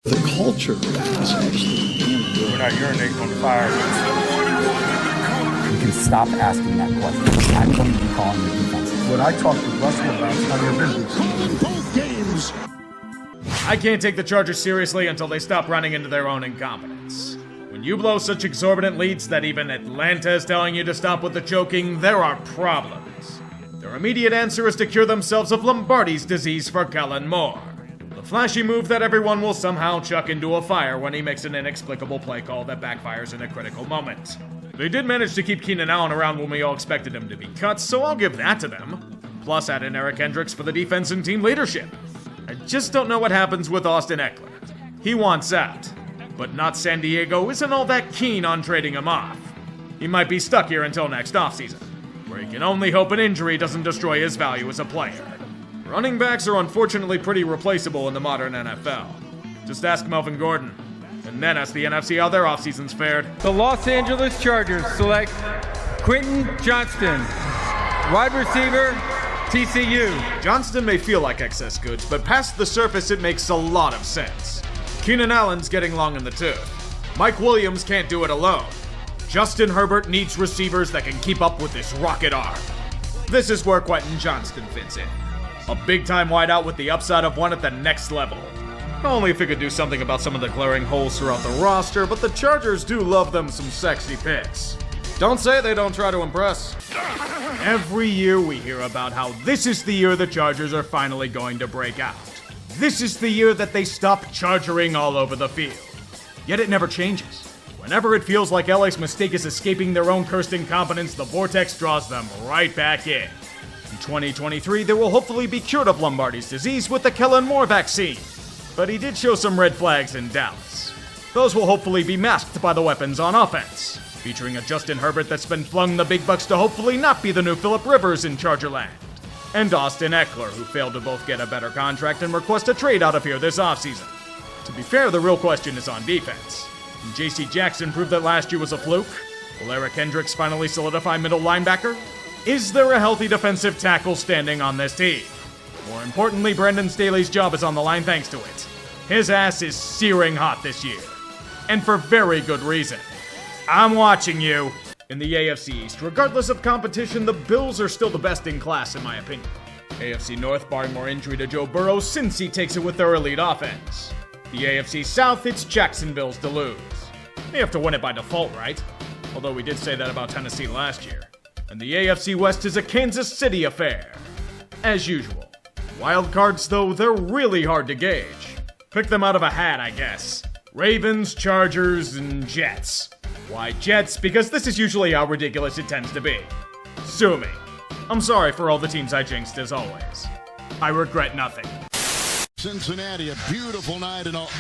The culture is actually damn good. We're not urinating on the fire. You can stop asking that question. I'm going to be calling your defense. What I talked to Russell about is none of your business. Both games. I can't take the Chargers seriously until they stop running into their own incompetence. When you blow such exorbitant leads that even Atlanta is telling you to stop with the choking, there are problems. Their immediate answer is to cure themselves of Lombardi's disease for Kellen Moore. The flashy move that everyone will somehow chuck into a fire when he makes an inexplicable play call that backfires in a critical moment. They did manage to keep Keenan Allen around when we all expected him to be cut, so I'll give that to them. Plus add in Eric Hendricks for the defense and team leadership. I just don't know what happens with Austin Eckler. He wants out, but not San Diego isn't all that keen on trading him off. He might be stuck here until next offseason, where he can only hope an injury doesn't destroy his value as a player. Running backs are unfortunately pretty replaceable in the modern NFL. Just ask Melvin Gordon, and then ask the NFC how their offseason's fared. The Los Angeles Chargers select Quentin Johnston, wide receiver, TCU. Johnston may feel like excess goods, but past the surface it makes a lot of sense. Keenan Allen's getting long in the tooth. Mike Williams can't do it alone. Justin Herbert needs receivers that can keep up with this rocket arm. This is where Quentin Johnston fits in. A big-time wideout with the upside of one at the next level. Only if he could do something about some of the glaring holes throughout the roster, but the Chargers do love them some sexy picks. Don't say they don't try to impress. Every year we hear about how this is the year the Chargers are finally going to break out. This is the year that they stop chargering all over the field. Yet it never changes. Whenever it feels like LA's mistake is escaping their own cursed incompetence, the vortex draws them right back in. In 2023, they will hopefully be cured of Lombardi's disease with the Kellen Moore vaccine. But he did show some red flags in Dallas. Those will hopefully be masked by the weapons on offense, featuring a Justin Herbert that's been flung the big bucks to hopefully not be the new Phillip Rivers in Chargerland, and Austin Eckler, who failed to both get a better contract and request a trade out of here this offseason. To be fair, the real question is on defense. Can J.C. Jackson prove that last year was a fluke? Will Eric Hendricks finally solidify middle linebacker? Is there a healthy defensive tackle standing on this team? More importantly, Brandon Staley's job is on the line thanks to it. His ass is searing hot this year. And for very good reason. I'm watching you. In the AFC East, regardless of competition, the Bills are still the best in class in my opinion. AFC North, barring more injury to Joe Burrow, Cincy takes it with their elite offense. The AFC South, it's Jacksonville's to lose. They have to win it by default, right? Although we did say that about Tennessee last year. And the AFC West is a Kansas City affair. As usual. Wild cards, though, they're really hard to gauge. Pick them out of a hat, I guess. Ravens, Chargers, and Jets. Why Jets? Because this is usually how ridiculous it tends to be. Sue me. I'm sorry for all the teams I jinxed as always. I regret nothing. Cincinnati, a beautiful night and all.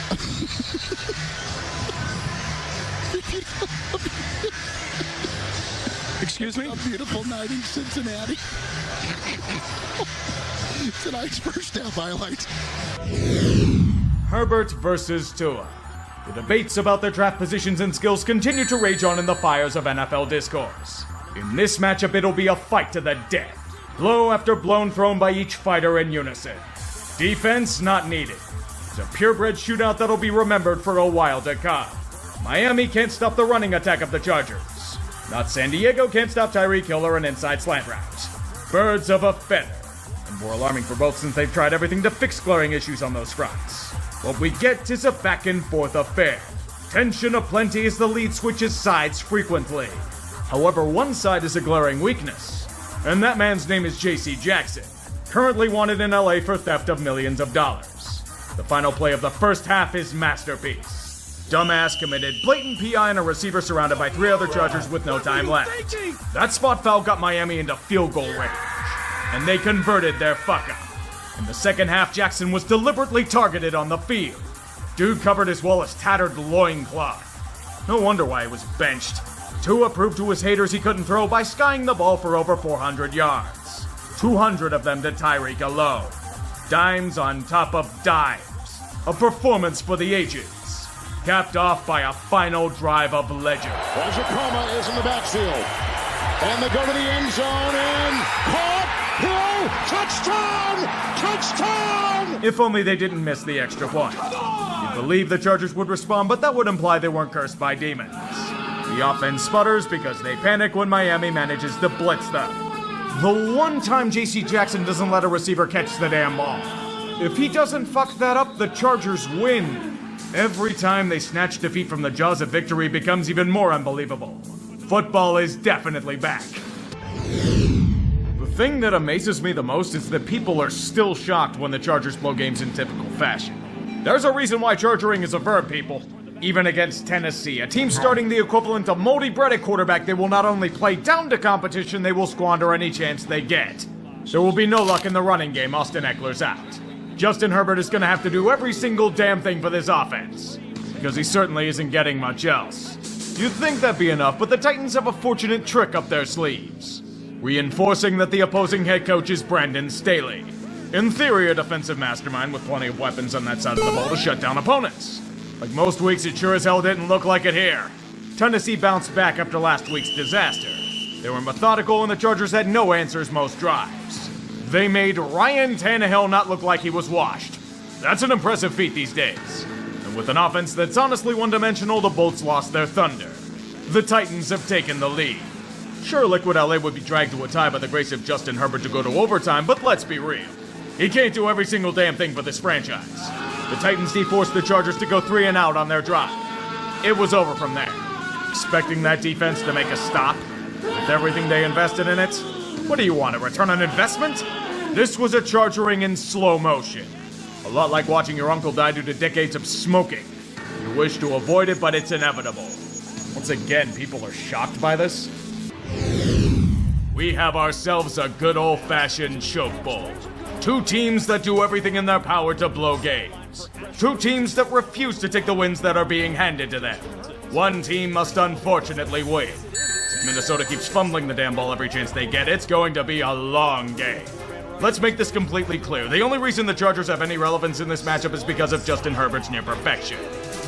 Excuse me? A beautiful night in Cincinnati. Tonight's first half highlights. Herbert versus Tua. The debates about their draft positions and skills continue to rage on in the fires of NFL discourse. In this matchup, it'll be a fight to the death. Blow after blow thrown by each fighter in unison. Defense not needed. It's a purebred shootout that'll be remembered for a while to come. Miami can't stop the running attack of the Chargers. Not San Diego can't stop Tyreek Hill or an inside slant route. Birds of a feather. And more alarming for both since they've tried everything to fix glaring issues on those fronts. What we get is a back and forth affair. Tension aplenty as the lead switches sides frequently. However, one side is a glaring weakness. And that man's name is J.C. Jackson, currently wanted in LA for theft of millions of dollars. The final play of the first half is masterpiece. Dumbass committed blatant PI and a receiver surrounded by three other Chargers with no time left. That spot foul got Miami into field goal range, and they converted their fuck up. In the second half, Jackson was deliberately targeted on the field. Dude covered as well as tattered loincloth. No wonder why he was benched. Tua proved to his haters he couldn't throw by skying the ball for over 400 yards. 200 of them to Tyreek alone. Dimes on top of dimes. A performance for the ages. Capped off by a final drive of legend. Wajacoma is in the backfield. And they go to the end zone and caught. Hill Touchdown! Touchdown! If only they didn't miss the extra point. You'd believe the Chargers would respond, but that would imply they weren't cursed by demons. The offense sputters because they panic when Miami manages to blitz them. The one time JC Jackson doesn't let a receiver catch the damn ball. If he doesn't fuck that up, the Chargers win. Every time they snatch defeat from the jaws of victory becomes even more unbelievable. Football is definitely back. The thing that amazes me the most is that people are still shocked when the Chargers blow games in typical fashion. There's a reason why chargering is a verb, people. Even against Tennessee, a team starting the equivalent of moldy bread at quarterback, they will not only play down to competition, they will squander any chance they get. There will be no luck in the running game. Austin Eckler's out. Justin Herbert is going to have to do every single damn thing for this offense, because he certainly isn't getting much else. You'd think that'd be enough, but the Titans have a fortunate trick up their sleeves, reinforcing that the opposing head coach is Brandon Staley. In theory, a defensive mastermind with plenty of weapons on that side of the ball to shut down opponents. Like most weeks, it sure as hell didn't look like it here. Tennessee bounced back after last week's disaster. They were methodical and the Chargers had no answers most drives. They made Ryan Tannehill not look like he was washed. That's an impressive feat these days. And with an offense that's honestly one-dimensional, the Bolts lost their thunder. The Titans have taken the lead. Sure, Liquid LA would be dragged to a tie by the grace of Justin Herbert to go to overtime, but let's be real. He can't do every single damn thing for this franchise. The Titans forced the Chargers to go 3 and out on their drive. It was over from there. Expecting that defense to make a stop? With everything they invested in it? What do you want, a return on investment? This was a chargering in slow motion. A lot like watching your uncle die due to decades of smoking. You wish to avoid it, but it's inevitable. Once again, people are shocked by this. We have ourselves a good old-fashioned choke bowl. 2 teams that do everything in their power to blow games. 2 teams that refuse to take the wins that are being handed to them. One team must unfortunately win. If Minnesota keeps fumbling the damn ball every chance they get, it's going to be a long game. Let's make this completely clear. The only reason the Chargers have any relevance in this matchup is because of Justin Herbert's near perfection.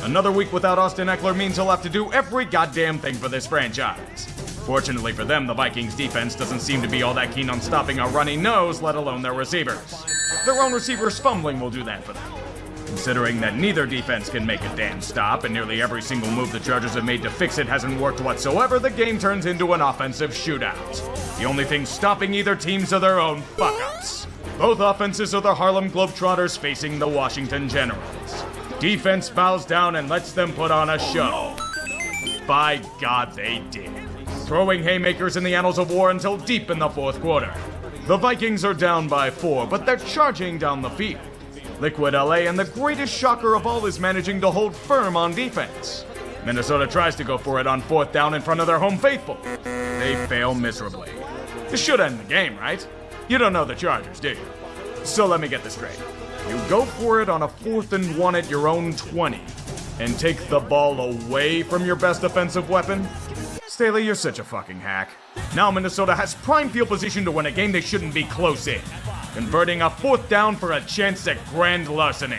Another week without Austin Eckler means he'll have to do every goddamn thing for this franchise. Fortunately for them, the Vikings defense doesn't seem to be all that keen on stopping a runny nose, let alone their receivers. Their own receivers fumbling will do that for them. Considering that neither defense can make a damn stop, and nearly every single move the Chargers have made to fix it hasn't worked whatsoever, the game turns into an offensive shootout. The only thing stopping either teams are their own fuck-ups. Both offenses are the Harlem Globetrotters facing the Washington Generals. Defense bows down and lets them put on a show. By God, they did. Throwing haymakers in the annals of war until deep in the 4th quarter. The Vikings are down by 4, but they're charging down the field. Liquid LA, and the greatest shocker of all, is managing to hold firm on defense. Minnesota tries to go for it on 4th down in front of their home faithful. They fail miserably. This should end the game, right? You don't know the Chargers, do you? So let me get this straight. You go for it on a 4th and 1 at your own 20, and take the ball away from your best offensive weapon? Staley, you're such a fucking hack. Now Minnesota has prime field position to win a game they shouldn't be close in, converting a 4th down for a chance at grand larceny.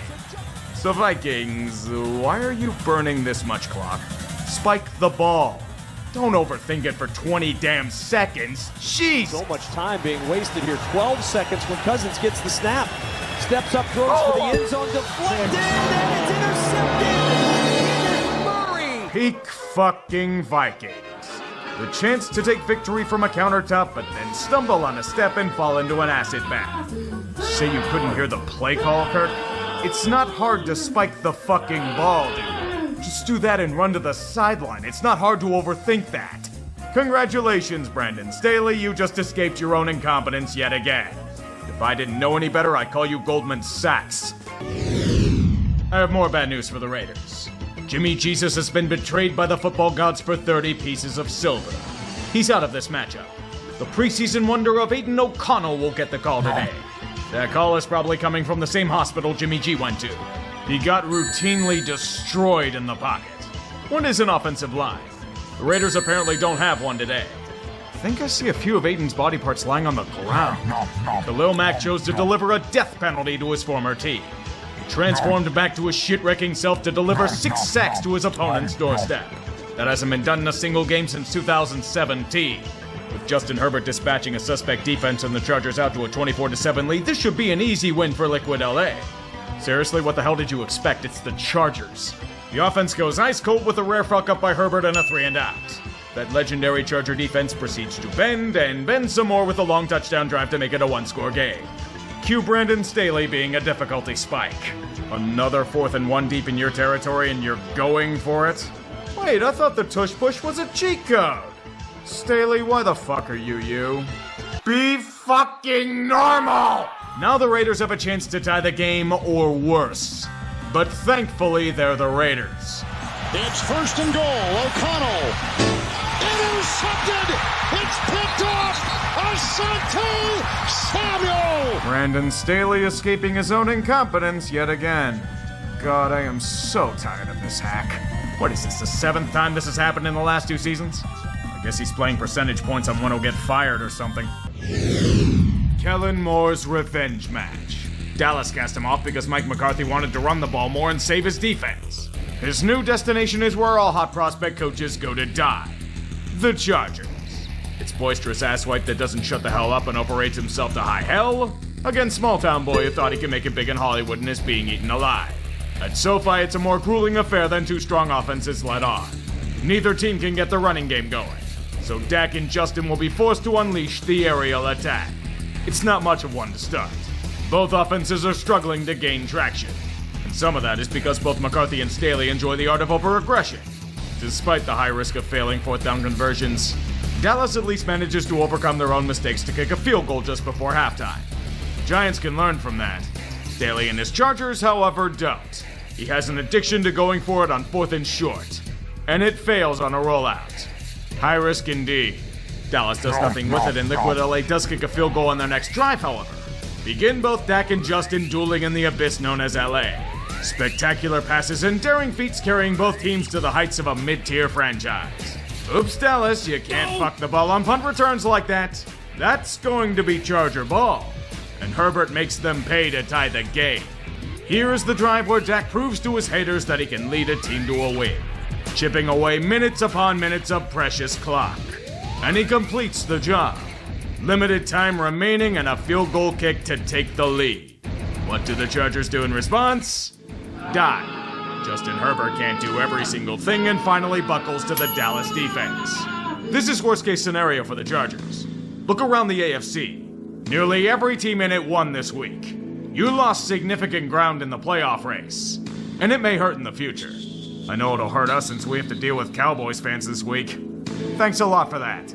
So Vikings, why are you burning this much clock? Spike the ball. Don't overthink it for 20 damn seconds. Jeez! So much time being wasted here. 12 seconds when Cousins gets the snap. Steps up, throws for the end zone, deflected, and it's intercepted! Murray! Peak fucking Vikings. The chance to take victory from a countertop, but then stumble on a step and fall into an acid bath. Say you couldn't hear the play call, Kirk? It's not hard to spike the fucking ball, dude. Just do that and run to the sideline. It's not hard to overthink that. Congratulations, Brandon Staley. You just escaped your own incompetence yet again. If I didn't know any better, I'd call you Goldman Sachs. I have more bad news for the Raiders. Jimmy Jesus has been betrayed by the football gods for 30 pieces of silver. He's out of this matchup. The preseason wonder of Aiden O'Connell will get the call today. That call is probably coming from the same hospital Jimmy G went to. He got routinely destroyed in the pocket. What is an offensive line? The Raiders apparently don't have one today. I think I see a few of Aiden's body parts lying on the ground. Khalil Mack chose to deliver a death penalty to his former team. He transformed back to his shit-wrecking self to deliver 6 sacks to his opponent's doorstep. That hasn't been done in a single game since 2017. With Justin Herbert dispatching a suspect defense and the Chargers out to a 24-7 lead, this should be an easy win for Liquid LA. Seriously, what the hell did you expect? It's the Chargers. The offense goes ice cold with a rare fuck up by Herbert and a 3-and-out. That legendary Charger defense proceeds to bend and bend some more with a long touchdown drive to make it a one-score game. Cue Brandon Staley being a difficulty spike. Another 4th and 1 deep in your territory and you're going for it? Wait, I thought the tush push was a cheat code. Staley, why the fuck are you? Be fucking normal! Now the Raiders have a chance to tie the game or worse. But thankfully, they're the Raiders. It's 1st and goal. O'Connell. Intercepted. It's picked off. Asante Samuel. Brandon Staley escaping his own incompetence yet again. God, I am so tired of this hack. What is this, the 7th time this has happened in the last 2 seasons? I guess he's playing percentage points on when he'll get fired or something. Kellen Moore's revenge match. Dallas cast him off because Mike McCarthy wanted to run the ball more and save his defense. His new destination is where all hot prospect coaches go to die. The Chargers. It's boisterous asswipe that doesn't shut the hell up and operates himself to high hell against small-town boy who thought he could make it big in Hollywood and is being eaten alive. At SoFi, it's a more grueling affair than 2 strong offenses let on. Neither team can get the running game going, so Dak and Justin will be forced to unleash the aerial attack. It's not much of one to start. Both offenses are struggling to gain traction, and some of that is because both McCarthy and Staley enjoy the art of over-aggression. Despite the high risk of failing 4th down conversions, Dallas at least manages to overcome their own mistakes to kick a field goal just before halftime. Giants can learn from that. Staley and his Chargers, however, don't. He has an addiction to going for it on 4th and short, and it fails on a rollout. High risk indeed. Dallas does nothing with it, and Liquid LA does kick a field goal on their next drive, however. Begin both Dak and Justin dueling in the abyss known as LA. Spectacular passes and daring feats carrying both teams to the heights of a mid-tier franchise. Oops, Dallas, you can't fuck the ball on punt returns like that. That's going to be Charger ball. And Herbert makes them pay to tie the game. Here is the drive where Dak proves to his haters that he can lead a team to a win, chipping away minutes upon minutes of precious clock. And he completes the job. Limited time remaining and a field goal kick to take the lead. What do the Chargers do in response? Die. Justin Herbert can't do every single thing and finally buckles to the Dallas defense. This is worst case scenario for the Chargers. Look around the AFC. Nearly every team in it won this week. You lost significant ground in the playoff race, and it may hurt in the future. I know it'll hurt us since we have to deal with Cowboys fans this week. Thanks a lot for that.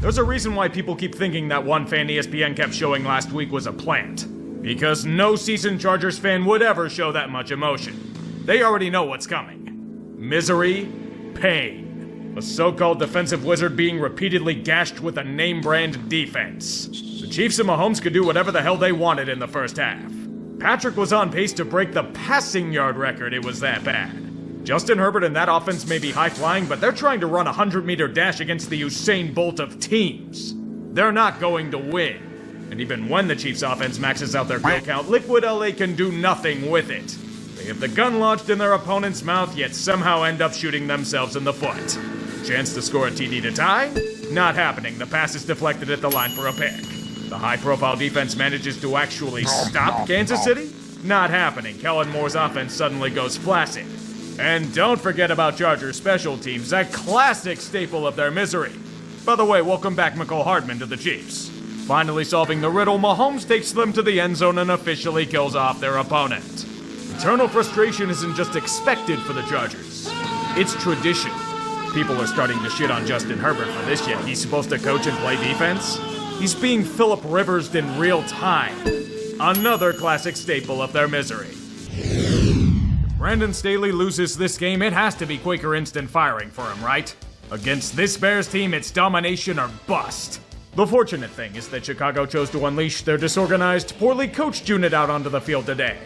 There's a reason why people keep thinking that one fan ESPN kept showing last week was a plant. Because no seasoned Chargers fan would ever show that much emotion. They already know what's coming. Misery, pain. A so-called defensive wizard being repeatedly gashed with a name-brand defense. The Chiefs and Mahomes could do whatever the hell they wanted in the first half. Patrick was on pace to break the passing yard record, it was that bad. Justin Herbert and that offense may be high-flying, but they're trying to run a 100-meter dash against the Usain Bolt of teams. They're not going to win. And even when the Chiefs' offense maxes out their kill count, Liquid LA can do nothing with it. They have the gun lodged in their opponent's mouth, yet somehow end up shooting themselves in the foot. Chance to score a TD to tie? Not happening. The pass is deflected at the line for a pick. The high-profile defense manages to actually stop Kansas City? Not happening. Kellen Moore's offense suddenly goes flaccid. And don't forget about Chargers special teams, a classic staple of their misery. By the way, welcome back McCole Hardman to the Chiefs. Finally solving the riddle, Mahomes takes them to the end zone and officially kills off their opponent. Eternal frustration isn't just expected for the Chargers. It's tradition. People are starting to shit on Justin Herbert for this yet. He's supposed to coach and play defense? He's being Philip Rivers'd in real time. Another classic staple of their misery. If Brandon Staley loses this game, it has to be Quaker instant firing for him, right? Against this Bears team, it's domination or bust. The fortunate thing is that Chicago chose to unleash their disorganized, poorly coached unit out onto the field today.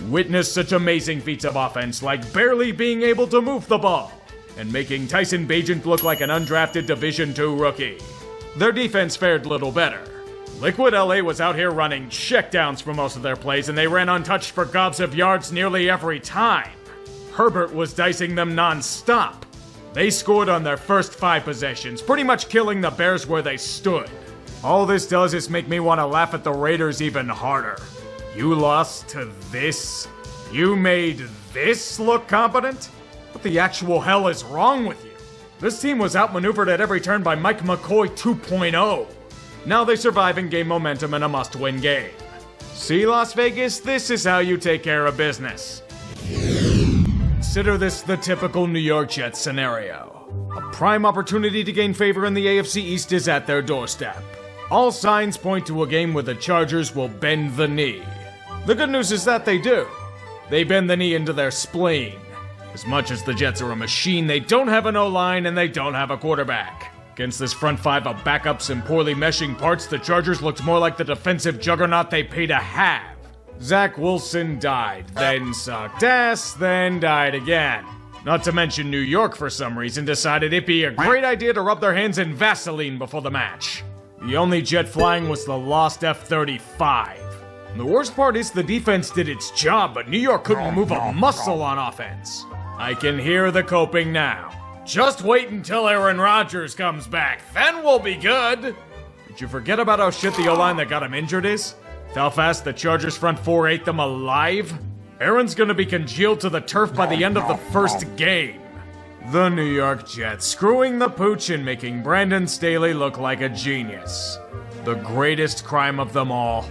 Witness such amazing feats of offense like barely being able to move the ball and making Tyson Bagent look like an undrafted Division II rookie. Their defense fared little better. Liquid LA was out here running checkdowns for most of their plays, and they ran untouched for gobs of yards nearly every time. Herbert was dicing them non-stop. They scored on their first 5 possessions, pretty much killing the Bears where they stood. All this does is make me want to laugh at the Raiders even harder. You lost to this? You made this look competent? What the actual hell is wrong with you? This team was outmaneuvered at every turn by Mike McCoy 2.0. Now they survive and gain momentum in a must-win game. See, Las Vegas, this is how you take care of business. Consider this the typical New York Jets scenario. A prime opportunity to gain favor in the AFC East is at their doorstep. All signs point to a game where the Chargers will bend the knee. The good news is that they do. They bend the knee into their spleen. As much as the Jets are a machine, they don't have an O-line and they don't have a quarterback. Against this front 5 of backups and poorly meshing parts, the Chargers looked more like the defensive juggernaut they pay to have. Zach Wilson died, then sucked ass, then died again. Not to mention New York, for some reason, decided it'd be a great idea to rub their hands in Vaseline before the match. The only jet flying was the lost F-35. And the worst part is the defense did its job, but New York couldn't move a muscle on offense. I can hear the coping now. Just wait until Aaron Rodgers comes back, then we'll be good. Did you forget about how shit the O-line that got him injured is? How fast the Chargers front 4 ate them alive? Aaron's gonna be congealed to the turf by the end of the first game. The New York Jets screwing the pooch and making Brandon Staley look like a genius. The greatest crime of them all.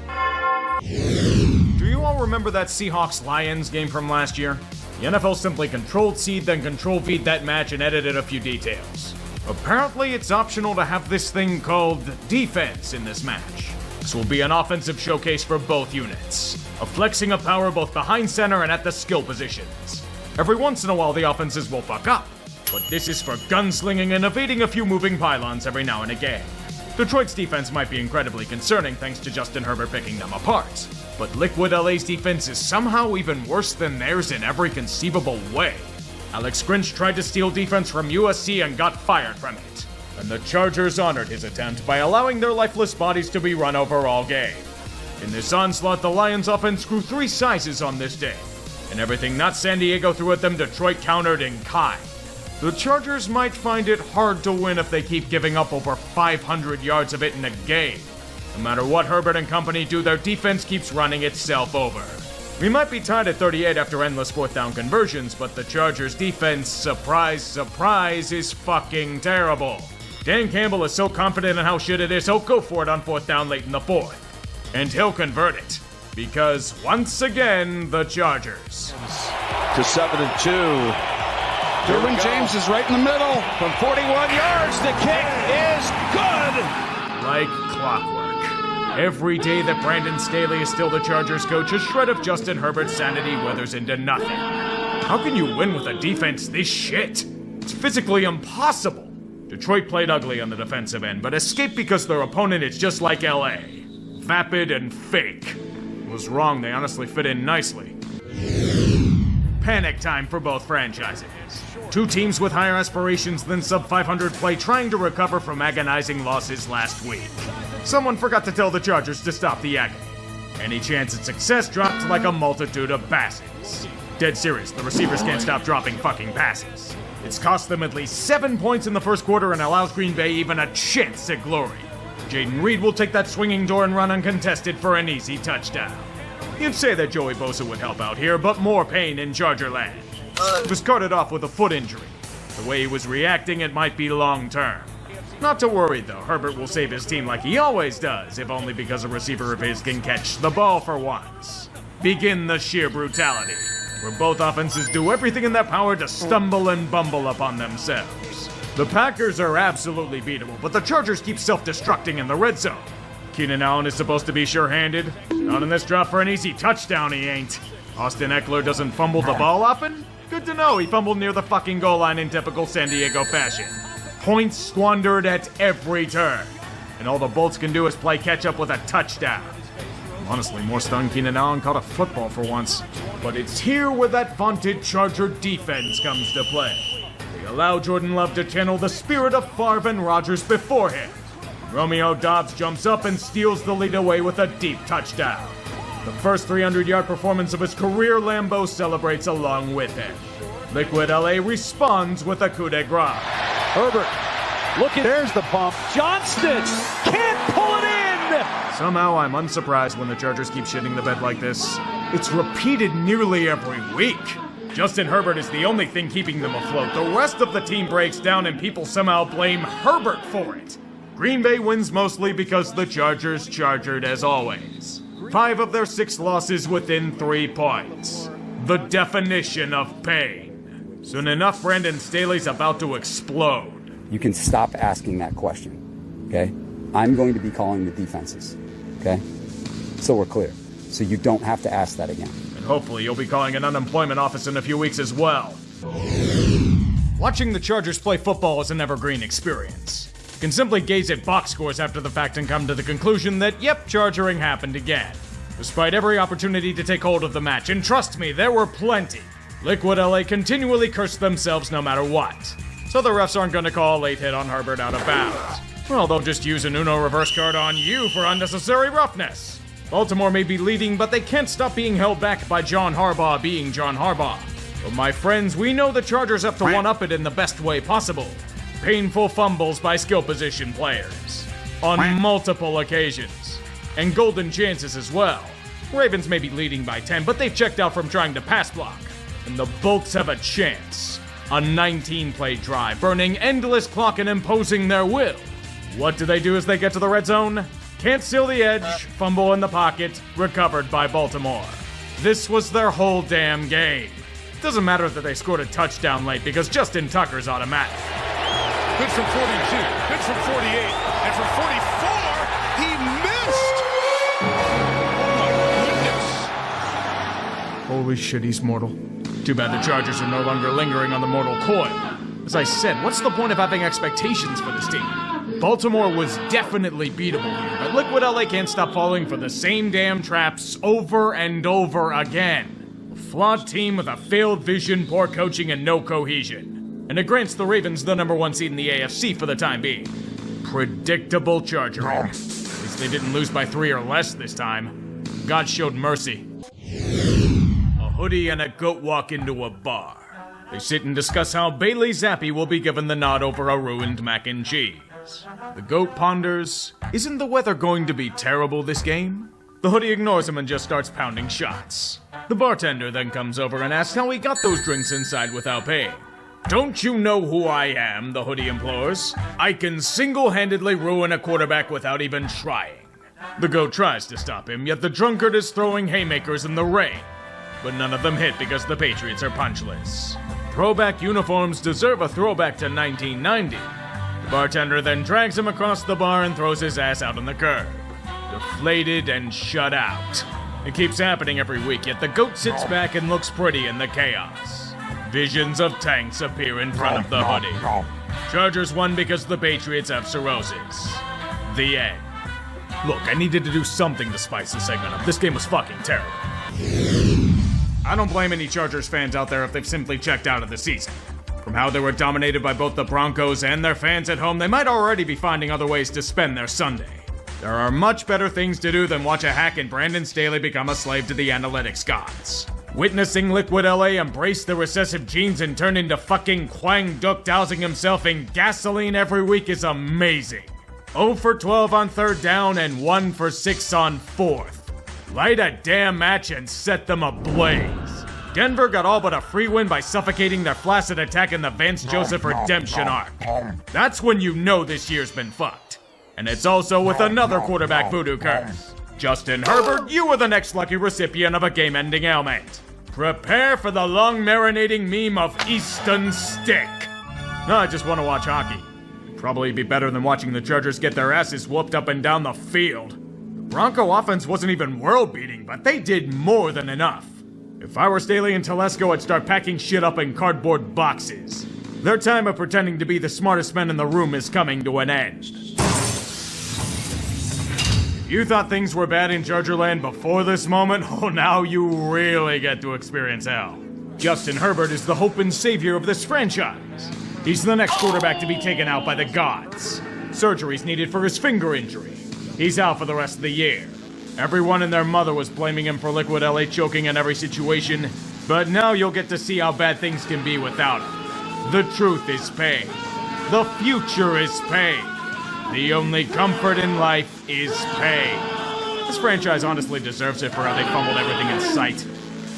Do you all remember that Seahawks-Lions game from last year? The NFL simply Control-C then Control-V that match and edited a few details. Apparently it's optional to have this thing called defense in this match. This will be an offensive showcase for both units, a flexing of power both behind center and at the skill positions. Every once in a while the offenses will fuck up, but this is for gunslinging and evading a few moving pylons every now and again. Detroit's defense might be incredibly concerning thanks to Justin Herbert picking them apart, but Liquid LA's defense is somehow even worse than theirs in every conceivable way. Alex Grinch tried to steal defense from USC and got fired from it, and the Chargers honored his attempt by allowing their lifeless bodies to be run over all game. In this onslaught, the Lions offense grew 3 sizes on this day, and everything not San Diego threw at them, Detroit countered in kind. The Chargers might find it hard to win if they keep giving up over 500 yards of it in a game. No matter what Herbert and company do, their defense keeps running itself over. We might be tied at 38 after endless 4th down conversions, but the Chargers defense, surprise, surprise, is fucking terrible. Dan Campbell is so confident in how shit it is, he'll go for it on 4th down late in the 4th. And he'll convert it. Because, once again, the Chargers. To 7-2. Derwin James is right in the middle. From 41 yards, the kick is good! Like clockwork. Every day that Brandon Staley is still the Chargers coach, a shred of Justin Herbert's sanity weathers into nothing. How can you win with a defense this shit? It's physically impossible. Detroit played ugly on the defensive end, but escaped because their opponent is just like LA. Vapid and fake. Was wrong, they honestly fit in nicely. Panic time for both franchises. 2 teams with higher aspirations than sub-500 play trying to recover from agonizing losses last week. Someone forgot to tell the Chargers to stop the agony. Any chance at success dropped like a multitude of passes. Dead serious, the receivers can't stop dropping fucking passes. It's cost them at least 7 points in the first quarter and allows Green Bay even a chance at glory. Jaden Reed will take that swinging door and run uncontested for an easy touchdown. You'd say that Joey Bosa would help out here, but more pain in Charger land. He was carted off with a foot injury. The way he was reacting, it might be long-term. Not to worry, though. Herbert will save his team like he always does, if only because a receiver of his can catch the ball for once. Begin the sheer brutality, where both offenses do everything in their power to stumble and bumble upon themselves. The Packers are absolutely beatable, but the Chargers keep self-destructing in the red zone. Keenan Allen is supposed to be sure-handed. Not in this drop for an easy touchdown, he ain't. Austin Eckler doesn't fumble the ball often? Good to know he fumbled near the fucking goal line in typical San Diego fashion. Points squandered at every turn. And all the Bolts can do is play catch-up with a touchdown. I'm honestly more stunned Keenan Allen caught a football for once. But it's here where that vaunted Charger defense comes to play. They allow Jordan Love to channel the spirit of Favre and Rodgers before him. Romeo Doubs jumps up and steals the lead away with a deep touchdown. The first 300-yard performance of his career, Lambeau celebrates along with him. Liquid LA responds with a coup de grace. Herbert, look at There's the pump. Johnston. Can't pull it in. Somehow I'm unsurprised when the Chargers keep shitting the bed like this. It's repeated nearly every week. Justin Herbert is the only thing keeping them afloat. The rest of the team breaks down and people somehow blame Herbert for it. Green Bay wins mostly because the Chargers chargered as always. 5 of their 6 losses within 3 points. The definition of pain. Soon enough, Brandon Staley's about to explode. You can stop asking that question, okay? I'm going to be calling the defenses, okay? So we're clear. So you don't have to ask that again. And hopefully you'll be calling an unemployment office in a few weeks as well. Watching the Chargers play football is an evergreen experience. You can simply gaze at box scores after the fact and come to the conclusion that, yep, chargering happened again. Despite every opportunity to take hold of the match, and trust me, there were plenty, Liquid LA continually cursed themselves no matter what. So the refs aren't gonna call a late hit on Herbert out of bounds. Well, they'll just use an Uno reverse card on you for unnecessary roughness. Baltimore may be leading, but they can't stop being held back by John Harbaugh being John Harbaugh. But my friends, we know the Chargers have to one-up it in the best way possible. Painful fumbles by skill position players. On multiple occasions. And golden chances as well. Ravens may be leading by 10, but they've checked out from trying to pass block. And the Bolts have a chance. A 19-play drive, burning endless clock and imposing their will. What do they do as they get to the red zone? Can't seal the edge, fumble in the pocket, recovered by Baltimore. This was their whole damn game. Doesn't matter that they scored a touchdown late because Justin Tucker's automatic. Good from 42, good from 48, and from 44, he missed! Oh my goodness. Holy shit, he's mortal. Too bad the Chargers are no longer lingering on the mortal coil. As I said, what's the point of having expectations for this team? Baltimore was definitely beatable here, but Liquid LA can't stop falling for the same damn traps over and over again. A flawed team with a failed vision, poor coaching, and no cohesion. And it grants the Ravens the #1 seed in the AFC for the time being. Predictable Chargering. At least they didn't lose by 3 or less this time. God showed mercy. A hoodie and a goat walk into a bar. They sit and discuss how Bailey Zappi will be given the nod over a ruined mac and cheese. The goat ponders, isn't the weather going to be terrible this game? The hoodie ignores him and just starts pounding shots. The bartender then comes over and asks how he got those drinks inside without paying. Don't you know who I am, the hoodie implores. I can single-handedly ruin a quarterback without even trying. The goat tries to stop him, yet the drunkard is throwing haymakers in the rain. But none of them hit because the Patriots are punchless. Throwback uniforms deserve a throwback to 1990. The bartender then drags him across the bar and throws his ass out on the curb. Deflated and shut out. It keeps happening every week, yet the goat sits back and looks pretty in the chaos. Visions of tanks appear in front of the hoodie. Chargers won because the Patriots have cirrhosis. The end. Look, I needed to do something to spice the segment up. This game was fucking terrible. I don't blame any Chargers fans out there if they've simply checked out of the season. From how they were dominated by both the Broncos and their fans at home, they might already be finding other ways to spend their Sunday. There are much better things to do than watch a hack and Brandon Staley become a slave to the analytics gods. Witnessing Liquid LA embrace the recessive genes and turn into fucking Quang Duck dousing himself in gasoline every week is amazing. 0 for 12 on 3rd down and 1 for 6 on 4th. Light a damn match and set them ablaze. Denver got all but a free win by suffocating their flaccid attack in the Vance Joseph redemption arc. That's when you know this year's been fucked. And it's also with another quarterback voodoo curse. Justin Herbert, you are the next lucky recipient of a game-ending ailment. Prepare for the long-marinating meme of Easton Stick. No, I just want to watch hockey. Probably be better than watching the Chargers get their asses whooped up and down the field. The Bronco offense wasn't even world-beating, but they did more than enough. If I were Staley and Telesco, I'd start packing shit up in cardboard boxes. Their time of pretending to be the smartest men in the room is coming to an end. If you thought things were bad in Chargerland before this moment, oh, now you really get to experience hell. Justin Herbert is the hope and savior of this franchise. He's the next quarterback to be taken out by the gods. Surgery's needed for his finger injury. He's out for the rest of the year. Everyone and their mother was blaming him for Liquid LA choking in every situation. But now you'll get to see how bad things can be without him. The truth is pain. The future is pain. The only comfort in life is pain. This franchise honestly deserves it for how they fumbled everything in sight.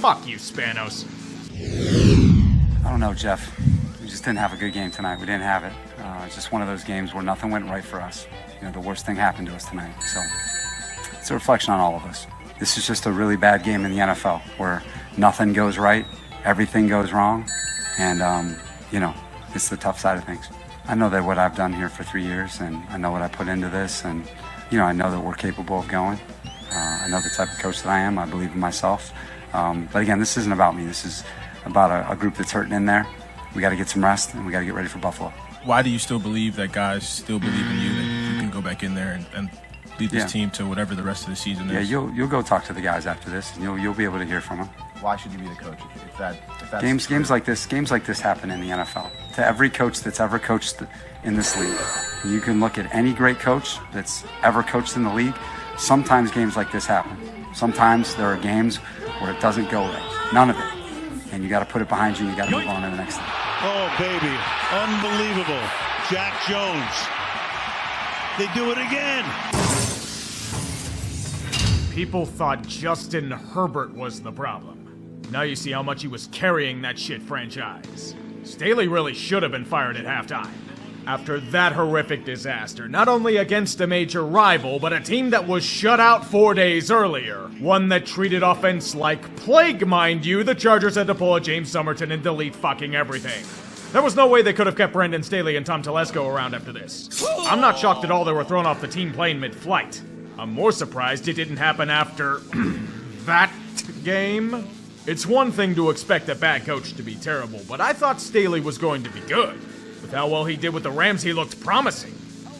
Fuck you, Spanos. I don't know, Jeff. We just didn't have a good game tonight. We didn't have it. It's just one of those games where nothing went right for us. You know, the worst thing happened to us tonight. So it's a reflection on all of us. This is just a really bad game in the NFL where nothing goes right, everything goes wrong, and, you know, it's the tough side of things. I know that what I've done here for 3 years, and I know what I put into this, and, you know, I know that we're capable of going. I know the type of coach that I am. I believe in myself. But again, this isn't about me. This is about a group that's hurting in there. We got to get some rest, and we got to get ready for Buffalo. Why do you still believe that guys still believe in you, that you can go back in there and lead this team to whatever the rest of the season is? Yeah, you'll go talk to the guys after this, and you'll be able to hear from them. Why should you be the coach if that's Games like this happen in the NFL. To every coach that's ever coached in this league, you can look at any great coach that's ever coached in the league. Sometimes games like this happen. Sometimes there are games where it doesn't go right. None of it. And you got to put it behind you, and you got to move on to the next thing. Oh, baby. Unbelievable. Jack Jones. They do it again. People thought Justin Herbert was the problem. Now you see how much he was carrying that shit franchise. Staley really should have been fired at halftime. After that horrific disaster, not only against a major rival, but a team that was shut out 4 days earlier. One that treated offense like plague, mind you. The Chargers had to pull a James Somerton and delete fucking everything. There was no way they could have kept Brandon Staley and Tom Telesco around after this. I'm not shocked at all they were thrown off the team plane mid-flight. I'm more surprised it didn't happen after that game. It's one thing to expect a bad coach to be terrible, but I thought Staley was going to be good. With how well he did with the Rams, he looked promising.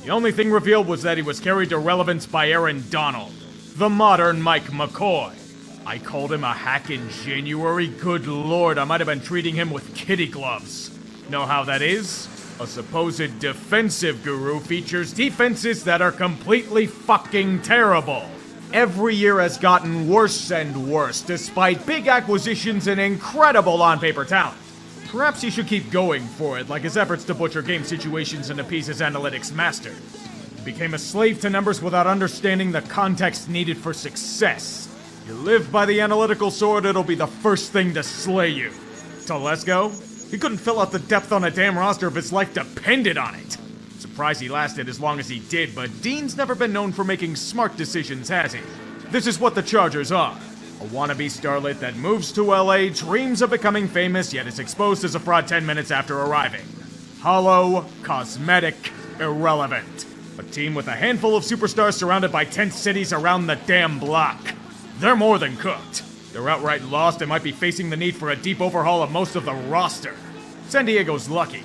The only thing revealed was that he was carried to relevance by Aaron Donald, the modern Mike McCoy. I called him a hack in January. Good lord, I might have been treating him with kitty gloves. Know how that is? A supposed defensive guru features defenses that are completely fucking terrible. Every year has gotten worse and worse, despite big acquisitions and incredible on-paper talent. Perhaps he should keep going for it, like his efforts to butcher game situations and appease his analytics master. He became a slave to numbers without understanding the context needed for success. You live by the analytical sword, it'll be the first thing to slay you. Telesco? He couldn't fill out the depth on a damn roster if his life depended on it. Surprised he lasted as long as he did, but Dean's never been known for making smart decisions, has he? This is what the Chargers are. A wannabe starlet that moves to LA, dreams of becoming famous, yet is exposed as a fraud 10 minutes after arriving. Hollow, cosmetic, irrelevant. A team with a handful of superstars surrounded by tent cities around the damn block. They're more than cooked. They're outright lost and might be facing the need for a deep overhaul of most of the roster. San Diego's lucky.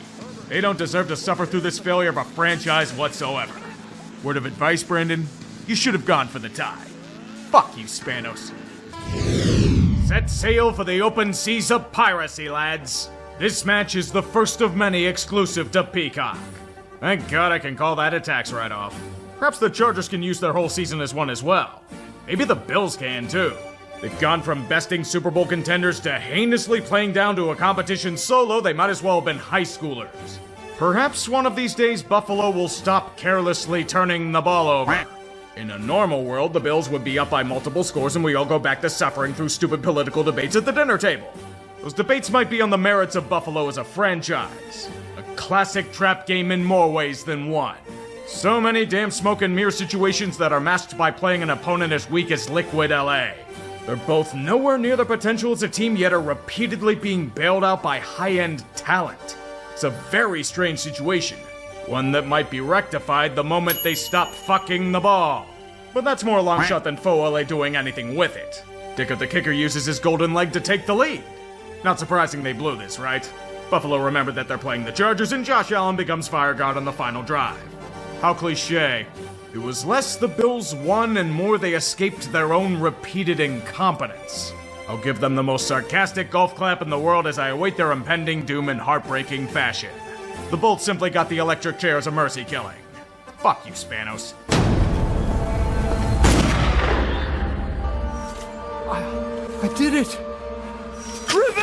They don't deserve to suffer through this failure of a franchise whatsoever. Word of advice, Brandon? You should have gone for the tie. Fuck you, Spanos. Set sail for the open seas of piracy, lads. This match is the first of many exclusive to Peacock. Thank God I can call that a tax write-off. Perhaps the Chargers can use their whole season as one as well. Maybe the Bills can, too. They've gone from besting Super Bowl contenders to heinously playing down to a competition solo they might as well have been high schoolers. Perhaps one of these days Buffalo will stop carelessly turning the ball over. In a normal world, the Bills would be up by multiple scores and we all go back to suffering through stupid political debates at the dinner table. Those debates might be on the merits of Buffalo as a franchise. A classic trap game in more ways than one. So many damn smoke and mirror situations that are masked by playing an opponent as weak as Liquid LA. They're both nowhere near the potential as a team, yet are repeatedly being bailed out by high-end talent. It's a very strange situation. One that might be rectified the moment they stop fucking the ball. But that's more a long shot than Faux LA doing anything with it. Dickert the kicker uses his golden leg to take the lead. Not surprising they blew this, right? Buffalo remembered that they're playing the Chargers and Josh Allen becomes fire guard on the final drive. How cliche. It was less the Bills won and more they escaped their own repeated incompetence. I'll give them the most sarcastic golf clap in the world as I await their impending doom in heartbreaking fashion. The Bolts simply got the electric chair as a mercy killing. Fuck you, Spanos. I did it! Revenge!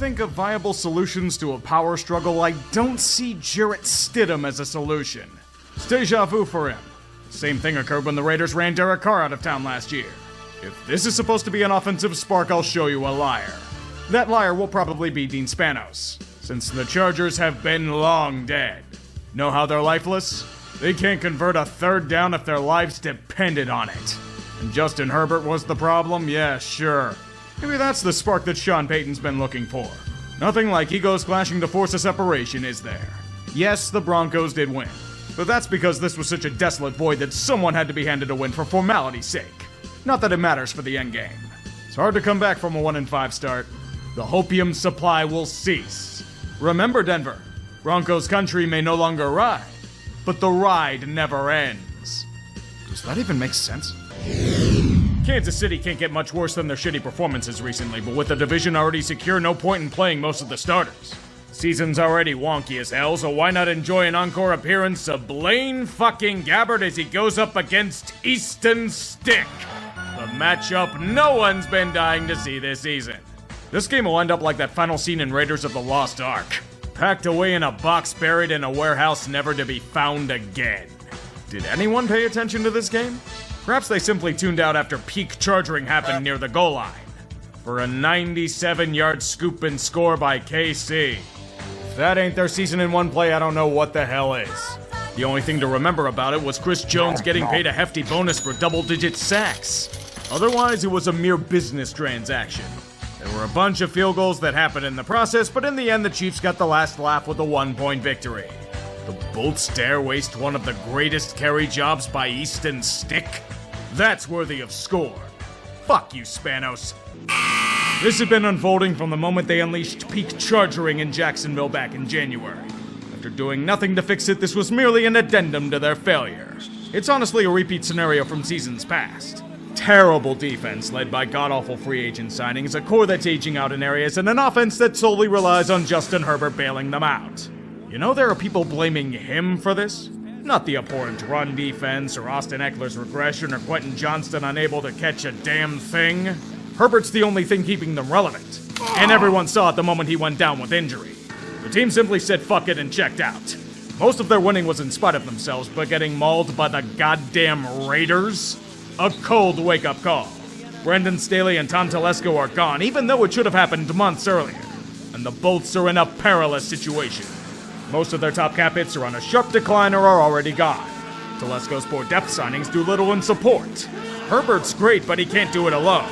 think of viable solutions to a power struggle, I don't see Jarrett Stidham as a solution. It's deja vu for him. Same thing occurred when the Raiders ran Derek Carr out of town last year. If this is supposed to be an offensive spark, I'll show you a liar. That liar will probably be Dean Spanos, since the Chargers have been long dead. Know how they're lifeless? They can't convert a third down if their lives depended on it. And Justin Herbert was the problem? Yeah, sure. Maybe that's the spark that Sean Payton's been looking for. Nothing like egos clashing to force a separation, is there? Yes, the Broncos did win. But that's because this was such a desolate void that someone had to be handed a win for formality's sake. Not that it matters for the endgame. It's hard to come back from a 1-5 start. The hopium supply will cease. Remember, Denver, Broncos country may no longer ride, but the ride never ends. Does that even make sense? Kansas City can't get much worse than their shitty performances recently, but with the division already secure, no point in playing most of the starters. Season's already wonky as hell, so why not enjoy an encore appearance of Blaine fucking Gabbert as he goes up against Easton Stick? The matchup no one's been dying to see this season. This game will end up like that final scene in Raiders of the Lost Ark. Packed away in a box buried in a warehouse never to be found again. Did anyone pay attention to this game? Perhaps they simply tuned out after peak charging happened near the goal line. For a 97-yard scoop and score by KC. If that ain't their season in one play, I don't know what the hell is. The only thing to remember about it was Chris Jones getting paid a hefty bonus for double-digit sacks. Otherwise, it was a mere business transaction. There were a bunch of field goals that happened in the process, but in the end, the Chiefs got the last laugh with a 1-point victory. The Bolts dare waste one of the greatest carry jobs by Easton Stick? That's worthy of scorn. Fuck you, Spanos. This had been unfolding from the moment they unleashed peak charging in Jacksonville back in January. After doing nothing to fix it, this was merely an addendum to their failure. It's honestly a repeat scenario from seasons past. Terrible defense led by god-awful free agent signings, a core that's aging out in areas, and an offense that solely relies on Justin Herbert bailing them out. You know there are people blaming him for this? Not the abhorrent run defense, or Austin Eckler's regression, or Quentin Johnston unable to catch a damn thing. Herbert's the only thing keeping them relevant. And everyone saw it the moment he went down with injury. The team simply said fuck it and checked out. Most of their winning was in spite of themselves, but getting mauled by the goddamn Raiders? A cold wake-up call. Brendan Staley and Tom Telesco are gone, even though it should have happened months earlier. And the Bolts are in a perilous situation. Most of their top cap hits are on a sharp decline or are already gone. Telesco's poor depth signings do little in support. Herbert's great, but he can't do it alone.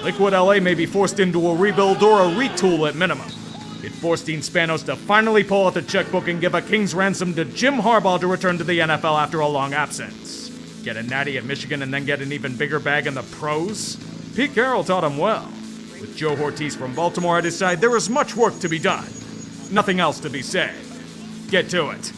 Liquid LA may be forced into a rebuild or a retool at minimum. It forced Dean Spanos to finally pull out the checkbook and give a king's ransom to Jim Harbaugh to return to the NFL after a long absence. Get a natty at Michigan and then get an even bigger bag in the pros? Pete Carroll taught him well. With Joe Ortiz from Baltimore at his side, there is much work to be done. Nothing else to be said. Get to it.